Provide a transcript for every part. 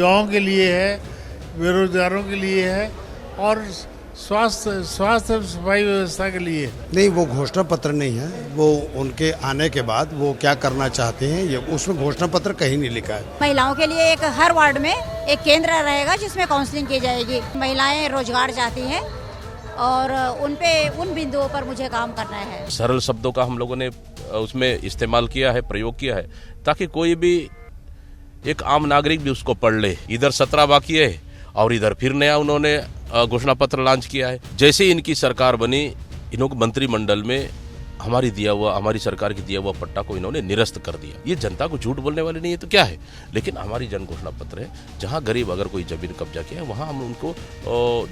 युवाओं के लिए है, बेरोजगारों के लिए है और स्वास्थ्य सफाई व्यवस्था के लिए। नहीं, वो घोषणा पत्र नहीं है, वो उनके आने के बाद वो क्या करना चाहते हैं ये उसमें घोषणा पत्र कहीं नहीं लिखा है। महिलाओं के लिए एक हर वार्ड में एक केंद्र रहेगा जिसमें काउंसलिंग की जाएगी। महिलाएं रोजगार चाहती हैं और उन बिंदुओं पर मुझे काम करना है। सरल शब्दों का हम लोगों ने उसमें इस्तेमाल किया है, प्रयोग किया है, ताकि कोई भी एक आम नागरिक भी उसको पढ़ ले। इधर 17 बाकी है और इधर फिर नया उन्होंने घोषणा पत्र लॉन्च किया है। जैसे ही इनकी सरकार बनी, इन्होंने मंत्रिमंडल में हमारी सरकार की दिया हुआ पट्टा को इन्होंने निरस्त कर दिया। ये जनता को झूठ बोलने वाले नहीं है तो क्या है, लेकिन हमारी जन घोषणा पत्र है, जहां गरीब अगर कोई जमीन कब्जा किया है वहां हम उनको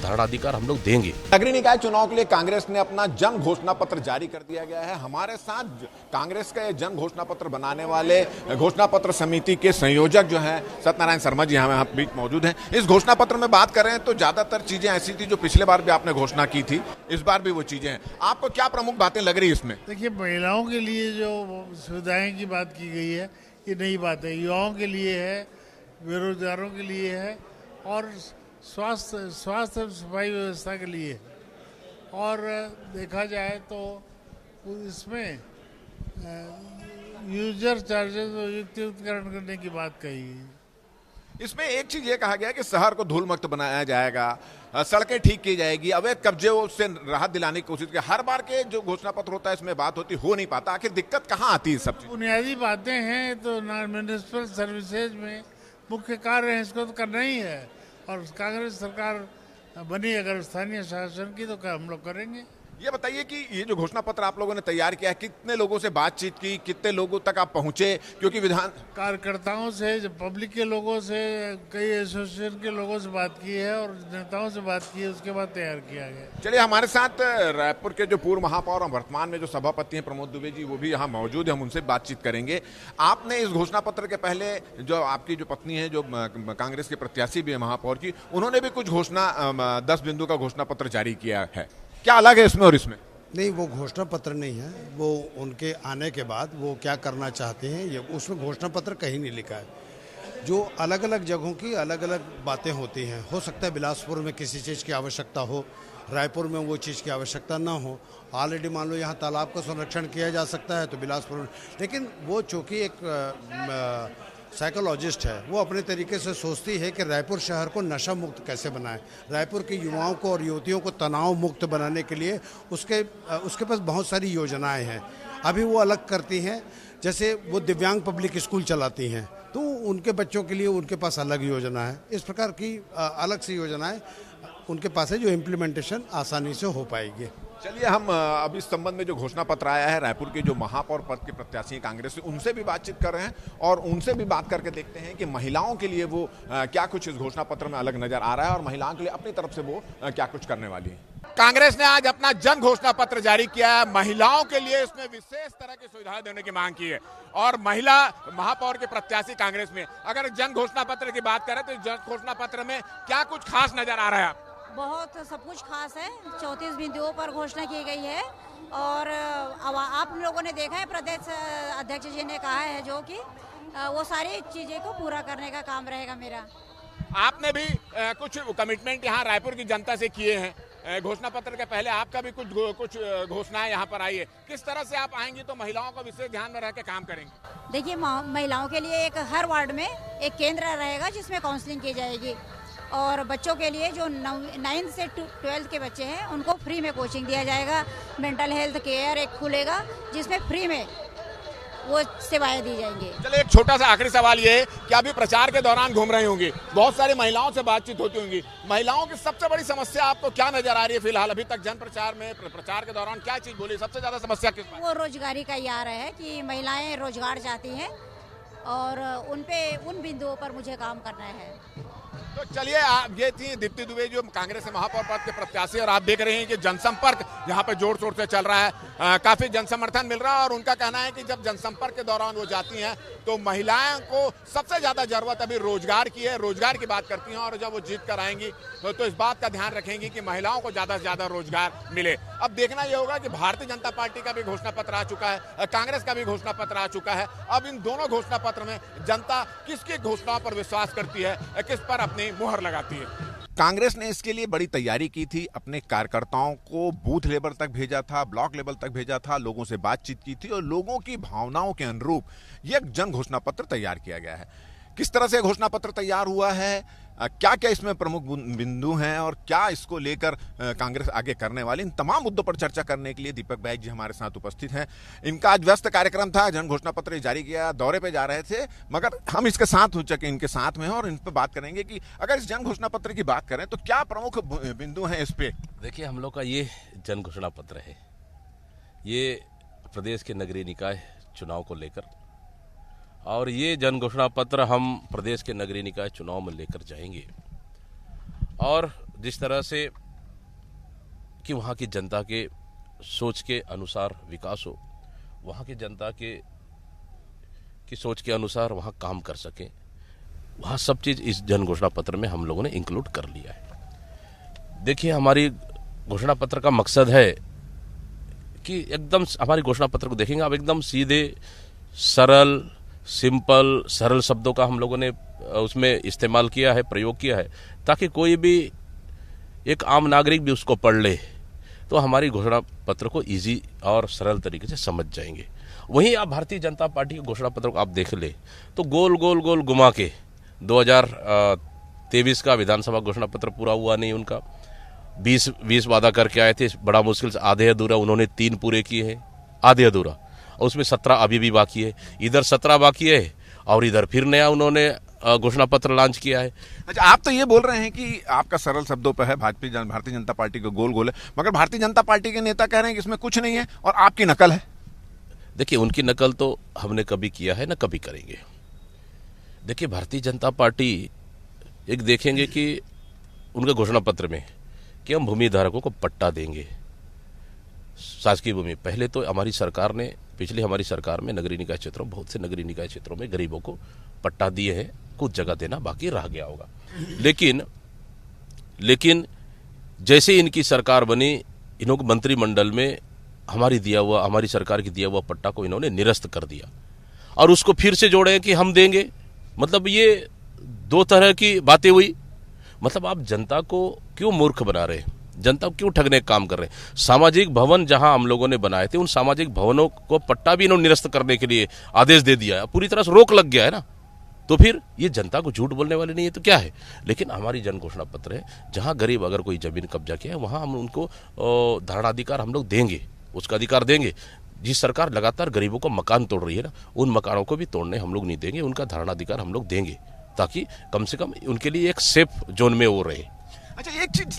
धारणाधिकार हम लोग देंगे। नगरीय निकाय चुनाव के लिए कांग्रेस ने अपना जन घोषणा पत्र जारी कर दिया गया है। हमारे साथ कांग्रेस का जन घोषणा पत्र बनाने वाले घोषणा पत्र समिति के संयोजक जो है सत्यनारायण शर्मा जी हमें बीच मौजूद हैं। इस घोषणा पत्र में बात कर रहे हैं तो ज्यादातर चीजें ऐसी थी जो पिछले बार भी आपने घोषणा की थी, इस बार भी वो चीजें हैं। आपको क्या प्रमुख बातें लग रही है इसमें? देखिए, महिलाओं के लिए जो सुविधाएं की बात की गई है ये नई बात है, युवाओं के लिए है, बेरोजगारों के लिए है और स्वास्थ्य सफाई व्यवस्था के लिए है। और देखा जाए तो इसमें यूजर चार्जेस युक्तिकरण करने की बात कही गई। इसमें एक चीज ये कहा गया कि शहर को धूल मुक्त बनाया जाएगा, सड़कें ठीक की जाएगी, अवैध कब्जे से राहत दिलाने की कोशिश की। हर बार के जो घोषणा पत्र होता है इसमें बात होती हो नहीं पाता, आखिर दिक्कत कहाँ आती है? सब बुनियादी बातें हैं तो म्युनिसिपल सर्विसेज में मुख्य कार्य है, इसको तो करना ही है। और कांग्रेस सरकार बनी अगर स्थानीय शासन की तो हम लोग करेंगे। ये बताइए कि ये जो घोषणा पत्र आप लोगों ने तैयार किया है, कितने लोगों से बातचीत की, कितने लोगों तक आप पहुंचे? क्योंकि विधान कार्यकर्ताओं से, पब्लिक के लोगों से, कई एसोसिएशन के लोगों से बात की है और नेताओं से बात की है, उसके बाद तैयार किया गया। चलिए, हमारे साथ रायपुर के जो पूर्व महापौर और वर्तमान में जो सभापति हैं प्रमोद दुबे जी, वो भी यहाँ मौजूद है, हम उनसे बातचीत करेंगे। आपने इस घोषणा पत्र के पहले जो आपकी जो पत्नी है जो कांग्रेस के प्रत्याशी भी है महापौर की, उन्होंने भी कुछ घोषणा 10 बिंदु का घोषणा पत्र जारी किया है। क्या अलग है इसमें और इसमें? नहीं, वो घोषणा पत्र नहीं है, वो उनके आने के बाद वो क्या करना चाहते हैं ये उसमें घोषणा पत्र कहीं नहीं लिखा है। जो अलग अलग जगहों की अलग अलग बातें होती हैं, हो सकता है बिलासपुर में किसी चीज़ की आवश्यकता हो, रायपुर में वो चीज़ की आवश्यकता ना हो। ऑलरेडी मान लो यहाँ तालाब का संरक्षण किया जा सकता है तो बिलासपुर में, लेकिन वो चूँकि एक साइकोलॉजिस्ट है, वो अपने तरीके से सोचती है कि रायपुर शहर को नशा मुक्त कैसे बनाएं, रायपुर के युवाओं को और युवतियों को तनाव मुक्त बनाने के लिए उसके पास बहुत सारी योजनाएं हैं। अभी वो अलग करती हैं, जैसे वो दिव्यांग पब्लिक स्कूल चलाती हैं तो उनके बच्चों के लिए उनके पास अलग योजना है। इस प्रकार की अलग सी योजनाएं उनके पास है जो इम्प्लीमेंटेशन आसानी से हो पाएगी। चलिए, हम अब इस संबंध में जो घोषणा पत्र आया है रायपुर के जो महापौर पद के प्रत्याशी हैं कांग्रेस से, उनसे भी बातचीत कर रहे हैं और उनसे भी बात करके देखते हैं कि महिलाओं के लिए वो क्या कुछ इस घोषणा पत्र में अलग नजर आ रहा है और महिलाओं के लिए अपनी तरफ से वो क्या कुछ करने वाली है। कांग्रेस ने आज अपना जन घोषणा पत्र जारी किया है। महिलाओं के लिए इसमें विशेष तरह की सुविधाएं देने की मांग की है और महिला महापौर के प्रत्याशी कांग्रेस में। अगर जन घोषणा पत्र की बात करें तो जन घोषणा पत्र में क्या कुछ खास नजर आ रहा है? बहुत सब कुछ खास है। 34 बिंदुओं पर घोषणा की गई है और आप लोगों ने देखा है प्रदेश अध्यक्ष जी ने कहा है जो कि वो सारी चीजें को पूरा करने का काम रहेगा मेरा। आपने भी कुछ कमिटमेंट यहाँ रायपुर की जनता से किए हैं। घोषणा पत्र के पहले आपका भी कुछ घोषणाएं यहाँ पर आई है। किस तरह से आप आएंगी तो महिलाओं को विशेष ध्यान में रह के काम करेंगे? देखिए, महिलाओं के लिए एक हर वार्ड में एक केंद्र रहेगा जिसमें काउंसलिंग की जाएगी और बच्चों के लिए जो 9th से 12th के बच्चे हैं उनको फ्री में कोचिंग दिया जाएगा। मेंटल हेल्थ केयर एक खुलेगा जिसमें फ्री में वो सेवाएं दी जाएंगी। चलिए, एक छोटा सा आखिरी सवाल ये है कि अभी प्रचार के दौरान घूम रही होंगी, बहुत सारी महिलाओं से बातचीत होती होंगी, महिलाओं की सबसे बड़ी समस्या आपको क्या नजर आ रही है फिलहाल? अभी तक जन प्रचार में प्रचार के दौरान क्या चीज बोली, सबसे ज्यादा समस्या किस बात? वो रोजगारी का ही आ रहा है कि महिलाएं रोजगार चाहती हैं और उन बिंदुओं पर मुझे काम करना है। तो चलिए, ये थी दीप्ति दुबे जो कांग्रेस से महापौर पद के प्रत्याशी, और आप देख रहे हैं कि जनसंपर्क यहाँ पे जोर शोर से चल रहा है, काफी जनसमर्थन मिल रहा है। और उनका कहना है कि जब जनसंपर्क के दौरान वो जाती हैं तो महिलाओं को सबसे ज्यादा जरूरत अभी रोजगार की है, रोजगार की बात करती हैं। और जब वो जीत कर आएंगी तो इस बात का ध्यान रखेंगी कि महिलाओं को ज्यादा से ज्यादा रोजगार मिले। अब देखना यह होगा कि भारतीय जनता पार्टी का भी घोषणा पत्र आ चुका है, कांग्रेस का भी घोषणा पत्र आ चुका है। अब इन दोनों घोषणा पत्र में जनता किसकी घोषणाओं पर विश्वास करती है, किस पर अपनी मुहर लगाती है। कांग्रेस ने इसके लिए बड़ी तैयारी की थी, अपने कार्यकर्ताओं को बूथ लेवल तक भेजा था, ब्लॉक लेवल तक भेजा था, लोगों से बातचीत की थी और लोगों की भावनाओं के अनुरूप यह जन घोषणा पत्र तैयार किया गया है। किस तरह से घोषणा पत्र तैयार हुआ है, क्या क्या इसमें प्रमुख बिंदु हैं और क्या इसको लेकर कांग्रेस आगे करने वाली, इन तमाम मुद्दों पर चर्चा करने के लिए दीपक बैज जी हमारे साथ उपस्थित हैं। इनका आज व्यस्त कार्यक्रम था, जन घोषणा पत्र जारी किया, दौरे पे जा रहे थे, मगर हम इसके साथ हो चुके, इनके साथ में हैं और इन पर बात करेंगे कि अगर इस जन घोषणा पत्र की बात करें तो क्या प्रमुख बिंदु हैं इस पे। देखिए, हम लोग का ये जन घोषणा पत्र है, ये प्रदेश के नगरीय निकाय चुनाव को लेकर, और ये जन घोषणा पत्र हम प्रदेश के नगरीय निकाय चुनाव में लेकर जाएंगे। और जिस तरह से कि वहाँ की जनता के सोच के अनुसार विकास हो, वहाँ की जनता की सोच के अनुसार वहाँ काम कर सकें, वहाँ सब चीज़ इस जन घोषणा पत्र में हम लोगों ने इंक्लूड कर लिया है। देखिए, हमारी घोषणा पत्र का मकसद है कि एकदम हमारी घोषणा पत्र को देखेंगे आप, एकदम सीधे सरल सिंपल सरल शब्दों का हम लोगों ने उसमें इस्तेमाल किया है, प्रयोग किया है, ताकि कोई भी एक आम नागरिक भी उसको पढ़ ले तो हमारी घोषणा पत्र को इजी और सरल तरीके से समझ जाएंगे। वहीं आप भारतीय जनता पार्टी के घोषणा पत्र को आप देख ले तो गोल गोल गोल घुमा के 2023 का विधानसभा घोषणा पत्र पूरा हुआ नहीं उनका, 20 वादा करके आए थे, बड़ा मुश्किल से आधे अधूरा उन्होंने 3 पूरे किए हैं, आधे अधूरा, और उसमें 17 अभी भी बाकी है, इधर 17 बाकी है और इधर फिर नया उन्होंने घोषणा पत्र लॉन्च किया है। अच्छा, आप तो ये बोल रहे हैं कि आपका सरल शब्दों पर है, भारतीय जनता पार्टी का गोल गोल है, मगर भारतीय जनता पार्टी के नेता कह रहे हैं कि इसमें कुछ नहीं है और आपकी नकल है। देखिए, उनकी नकल तो हमने कभी किया है ना कभी करेंगे। देखिए, भारतीय जनता पार्टी एक देखेंगे कि उनके घोषणा पत्र में कि हम भूमि धारकों को पट्टा देंगे, शासकीय भूमि। पहले तो हमारी सरकार ने, पिछली हमारी सरकार में नगरीय निकाय क्षेत्रों, बहुत से नगरीय निकाय क्षेत्रों में गरीबों को पट्टा दिए हैं, कुछ जगह देना बाकी रह गया होगा। लेकिन जैसे इनकी सरकार बनी, इन्होंने मंत्रिमंडल में हमारी सरकार की दिया हुआ पट्टा को इन्होंने निरस्त कर दिया और उसको फिर से जोड़े कि हम देंगे। मतलब ये 2 तरह की बातें हुई। मतलब आप जनता को क्यों मूर्ख बना रहे हैं, जनता को क्यों ठगने का काम कर रहे हैं। सामाजिक भवन जहां हम लोगों ने बनाए थे, उन सामाजिक भवनों को पट्टा भी इन्होंने निरस्त करने के लिए आदेश दे दिया है, पूरी तरह से रोक लग गया है ना। तो फिर ये जनता को झूठ बोलने वाले नहीं है तो क्या है। लेकिन हमारी जन घोषणा पत्र है, जहां गरीब अगर कोई जमीन कब्जा किया है वहां हम उनको धारणाधिकार हम लोग देंगे, उसका अधिकार देंगे। जिस सरकार लगातार गरीबों को मकान तोड़ रही है ना, उन मकानों को भी तोड़ने हम लोग नहीं देंगे, उनका धारणाधिकार हम लोग देंगे, ताकि कम से कम उनके लिए एक सेफ जोन में वो रहे। अच्छा, एक चीज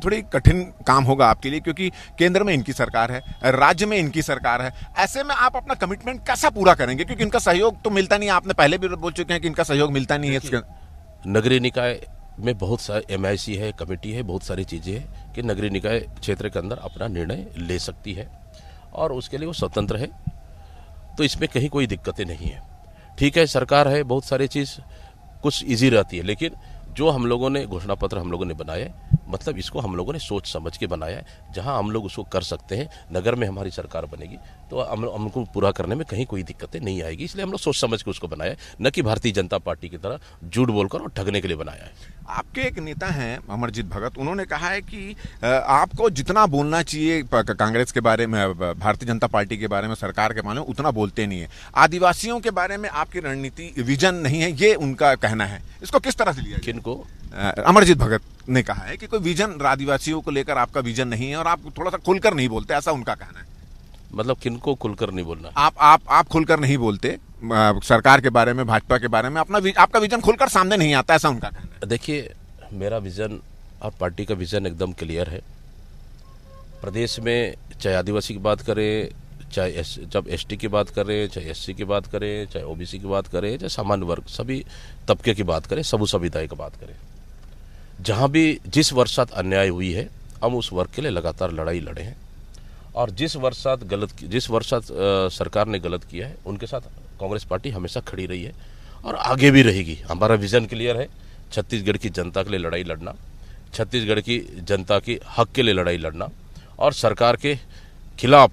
थोड़ी कठिन काम होगा आपके लिए, क्योंकि केंद्र में इनकी सरकार है, राज्य में इनकी सरकार है, ऐसे में आप अपना कमिटमेंट कैसा पूरा करेंगे, क्योंकि इनका सहयोग तो मिलता नहीं है। आपने पहले भी बोल चुके हैं कि इनका सहयोग मिलता नहीं है। नगरीय निकाय में बहुत सारे MIC है, कमेटी है, बहुत सारी चीजें हैं कि नगरीय निकाय क्षेत्र के अंदर अपना निर्णय ले सकती है और उसके लिए वो स्वतंत्र है, तो इसमें कहीं कोई दिक्कतें नहीं है। ठीक है, सरकार है, बहुत सारी चीज कुछ इजी रहती है, लेकिन जो हम लोगों ने घोषणा पत्र हम लोगों ने बनाया है, मतलब इसको हम लोगों ने सोच समझ के बनाया है। जहां हम लोग उसको कर सकते हैं, नगर में हमारी सरकार बनेगी तो हमको पूरा करने में कहीं कोई दिक्कतें नहीं आएगी, इसलिए हम लोग सोच समझ के उसको बनाया है, न कि भारतीय जनता पार्टी की तरह झूठ बोलकर और ठगने के लिए बनाया है। आपके एक नेता हैं अमरजीत भगत, उन्होंने कहा है कि आपको जितना बोलना चाहिए कांग्रेस के बारे में, भारतीय जनता पार्टी के बारे में, सरकार के बारे में, उतना बोलते नहीं है। आदिवासियों के बारे में आपकी रणनीति विजन नहीं है, ये उनका कहना है। इसको किस तरह से लिया? किनको? अमरजीत भगत ने कहा है कि कोई विजन आदिवासियों को लेकर आपका विजन नहीं है और आप थोड़ा सा खुलकर नहीं बोलते, ऐसा उनका कहना है। मतलब किनको खुलकर नहीं बोलना? आप खुलकर नहीं बोलते सरकार के बारे में, भाजपा के बारे में, आपका विजन खुलकर सामने नहीं आता, ऐसा उनका कहना है। देखिए, मेरा विजन और पार्टी का विजन एकदम क्लियर है। प्रदेश में चाहे आदिवासी की बात करें, चाहे जब ST की बात करें, चाहे SC की बात करें, चाहे OBC की बात करें, चाहे सामान्य वर्ग, सभी तबके की बात करें, सब समुदाय की बात करें, जहाँ भी जिस वर्ष साथ अन्याय हुई है हम उस वर्ग के लिए लगातार लड़ाई लड़े हैं, और जिस वर्ष साथ सरकार ने गलत किया है उनके साथ कांग्रेस पार्टी हमेशा खड़ी रही है और आगे भी रहेगी। हमारा विजन क्लियर है, छत्तीसगढ़ की जनता के लिए लड़ाई लड़ना, छत्तीसगढ़ की जनता की हक के लिए लड़ाई लड़ना, और सरकार के खिलाफ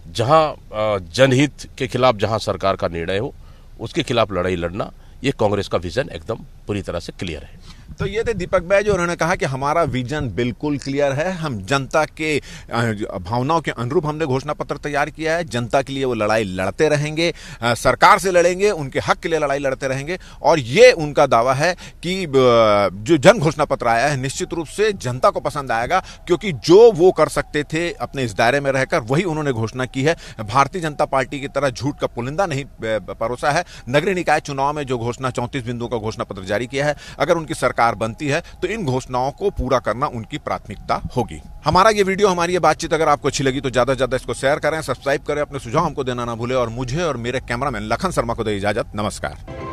जहां जनहित के खिलाफ जहां सरकार का निर्णय हो उसके खिलाफ लड़ाई लड़ना, ये कांग्रेस का विजन एकदम पूरी तरह से क्लियर है। तो ये थे दीपक भाई जो उन्होंने कहा कि हमारा विजन बिल्कुल क्लियर है, हम जनता के भावनाओं के अनुरूप हमने घोषणा पत्र तैयार किया है, जनता के लिए वो लड़ाई लड़ते रहेंगे, सरकार से लड़ेंगे, उनके हक के लिए लड़ाई लड़ते रहेंगे। और ये उनका दावा है कि जो जन घोषणा पत्र आया है निश्चित रूप से जनता को पसंद आएगा, क्योंकि जो वो कर सकते थे अपने इस दायरे में रहकर वही उन्होंने घोषणा की है। भारतीय जनता पार्टी की तरह झूठ का पुलिंदा नहीं परोसा है। नगरीय निकाय चुनाव में जो घोषणा 34 बिंदुओं का घोषणा पत्र जारी किया है, अगर उनकी सरकार बनती है तो इन घोषणाओं को पूरा करना उनकी प्राथमिकता होगी। हमारा ये वीडियो, हमारी ये बातचीत अगर आपको अच्छी लगी तो ज्यादा से ज्यादा इसको शेयर करें, सब्सक्राइब करें, अपने सुझाव हमको देना ना भूलें, और मुझे और मेरे कैमरामैन लखन शर्मा को दे इजाजत। नमस्कार।